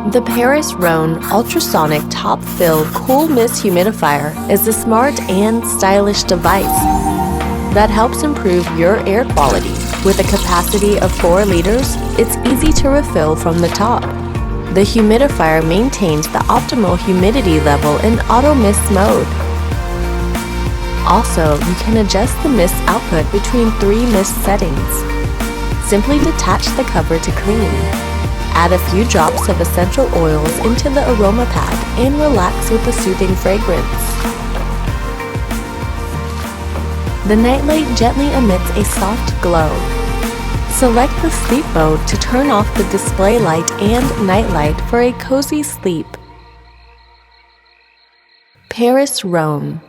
The Paris Rhône ultrasonic top-fill cool mist humidifier is a smart and stylish device that helps improve your air quality. With a capacity of 4 liters, it's easy to refill from the top. The humidifier maintains the optimal humidity level in auto mist mode. Also, you can adjust the mist output between 3 mist settings. Simply detach the cover to clean. Add a few drops of essential oils into the aroma pad and relax with a soothing fragrance. The nightlight gently emits a soft glow. Select the sleep mode to turn off the display light and night light for a cozy sleep. Paris Rhône.